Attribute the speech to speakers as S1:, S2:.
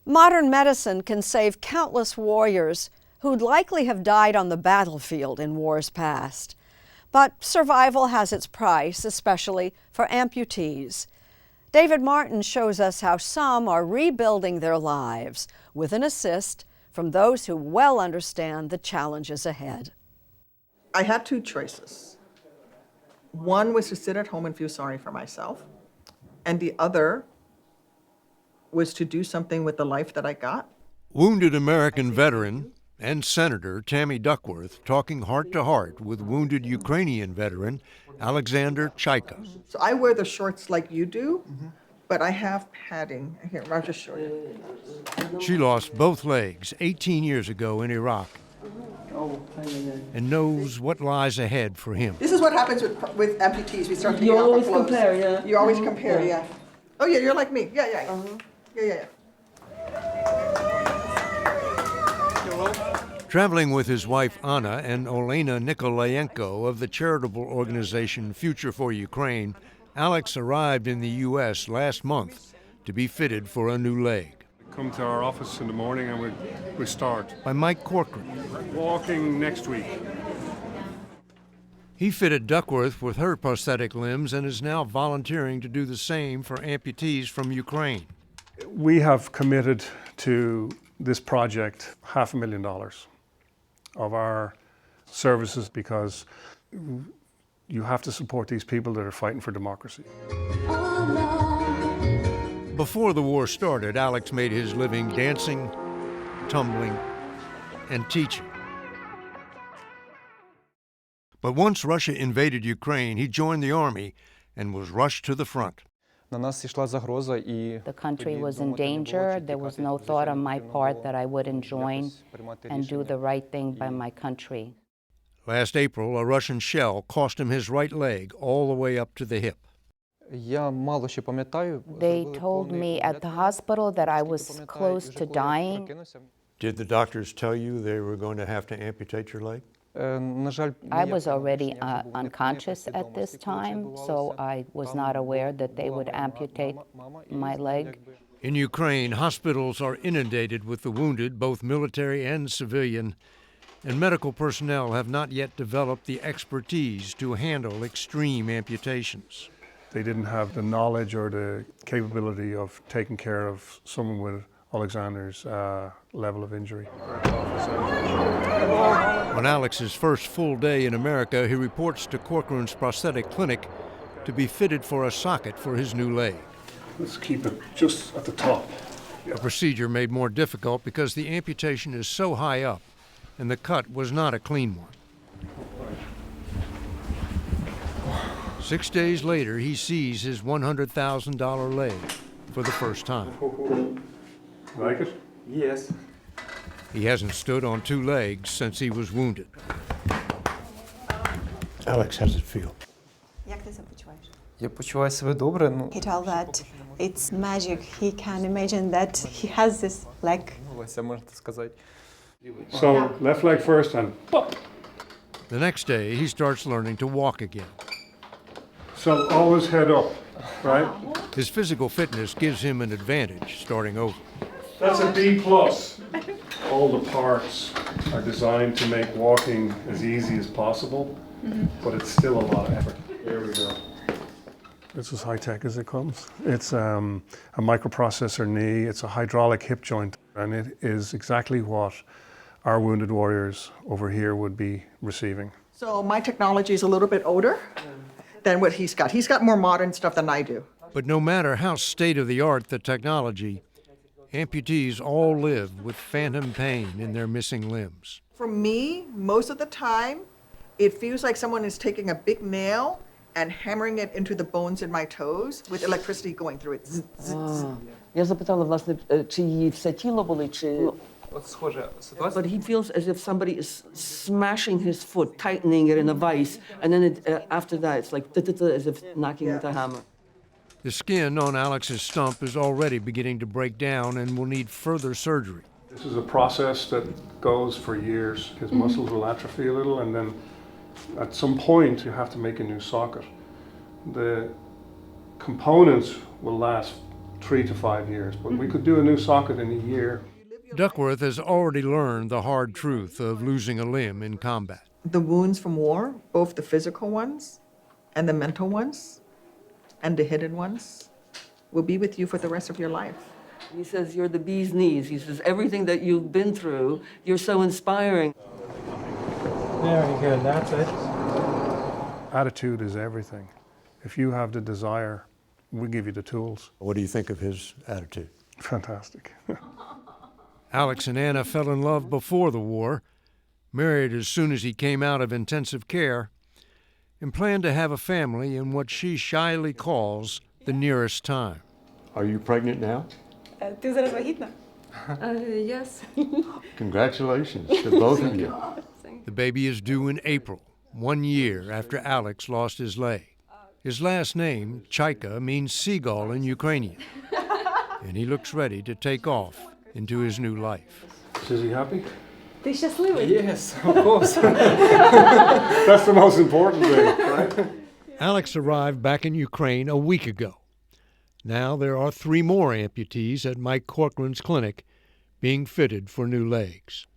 S1: Modern medicine can save countless warriors who'd likely have died on the battlefield in wars past. But survival has its price, especially for amputees. David Martin shows us how some are rebuilding their lives with an assist from those who well understand the challenges ahead.
S2: I had two choices. One was to sit at home and feel sorry for myself, and the other was to do something with the life that I got.
S3: Wounded American veteran and Senator Tammy Duckworth talking heart-to-heart with wounded Ukrainian veteran Alexander Chaika.
S2: So I wear the shorts like you do, but I have padding. Here, I'll just show you.
S3: She lost both legs 18 years ago in Iraq and knows what lies ahead for him.
S2: This is what happens with amputees. We start taking
S4: You
S2: off
S4: always
S2: our clothes.
S4: compare, yeah.
S2: You always compare, yeah. Oh yeah, you're like me. Yeah. Yeah.
S3: Traveling with his wife Anna and Olena Nikolayenko of the charitable organization Future for Ukraine, Alex arrived in the U.S. last month to be fitted for a new leg.
S5: Come to our office in the morning and we start.
S3: By Mike Corcoran.
S5: Walking next week.
S3: He fitted Duckworth with her prosthetic limbs and is now volunteering to do the same for amputees from Ukraine.
S5: We have committed to this project $500,000 of our services because you have to support these people that are fighting for democracy.
S3: Before the war started, Alex made his living dancing, tumbling, and teaching. But once Russia invaded Ukraine, he joined the army and was rushed to the front.
S6: The country was in danger. There was no thought on my part that I wouldn't join and do the right thing by my country.
S3: Last April, a Russian shell cost him his right leg all the way up to the hip.
S6: They told me at the hospital that I was close to dying.
S3: Did the doctors tell you they were going to have to amputate your leg?
S6: I was already unconscious at this time, so I was not aware that they would amputate my leg.
S3: In Ukraine, hospitals are inundated with the wounded, both military and civilian, and medical personnel have not yet developed the expertise to handle extreme amputations.
S5: They didn't have the knowledge or the capability of taking care of someone with Alexander's level of injury.
S3: On Alex's first full day in America, he reports to Corcoran's prosthetic clinic to be fitted for a socket for his new leg.
S5: Let's keep it just at the top.
S3: A procedure made more difficult because the amputation is so high up and the cut was not a clean one. 6 days later, he sees his $100,000 leg for the first time.
S5: Like it?
S4: Yes.
S3: He hasn't stood on two legs since he was wounded. Alex, how does it feel?
S4: Я почуваю себе добре.
S7: He told that it's magic. He can imagine that he has this leg.
S4: Можете сказати.
S5: So, left leg first and pop.
S3: The next day, he starts learning to walk again.
S5: So, always head up, right?
S3: His physical fitness gives him an advantage starting over.
S5: That's a B+. All the parts are designed to make walking as easy as possible, but it's still a lot of effort. Here we go. It's as high-tech as it comes. It's a microprocessor knee, it's a hydraulic hip joint, and it is exactly what our wounded warriors over here would be receiving.
S2: So my technology is a little bit older than what he's got. He's got more modern stuff than I do.
S3: But no matter how state-of-the-art the technology, amputees all live with phantom pain in their missing limbs.
S2: For me, most of the time, it feels like someone is taking a big nail and hammering it into the bones in my toes with electricity going through it. Zzz, zzz, zzz.
S4: Я запитала, власне, чи її все тіло болить, чи... От схоже ситуація. But he feels as if somebody is smashing his foot, tightening it in a vice, and then after that, it's like as if knocking with a hammer.
S3: The skin on Alex's stump is already beginning to break down and will need further surgery.
S5: This is a process that goes for years. His muscles will atrophy a little, and then at some point you have to make a new socket. The components will last 3 to 5 years, but we could do a new socket in a year.
S3: Duckworth has already learned the hard truth of losing a limb in combat.
S2: The wounds from war, both the physical ones and the mental ones and the hidden ones, will be with you for the rest of your life.
S4: He says, you're the bee's knees. He says, everything that you've been through, you're so inspiring.
S8: Very good, that's it.
S5: Attitude is everything. If you have the desire, we give you the tools.
S3: What do you think of his attitude?
S5: Fantastic.
S3: Alex and Anna fell in love before the war, married as soon as he came out of intensive care, and planned to have a family in what she shyly calls the nearest time.
S9: Are you pregnant now?
S7: Ти зараз вагітна?
S6: Yes.
S9: Congratulations to both of you.
S3: The baby is due in April, 1 year after Alex lost his leg. His last name, Chaika, means seagull in Ukrainian, and he looks ready to take off into his new life.
S5: Is he happy?
S7: Ти щасливий?
S8: Yes, of course.
S5: That's the most important thing, right?
S3: Alex arrived back in Ukraine a week ago. Now there are 3 more amputees at Mike Corcoran's clinic being fitted for new legs.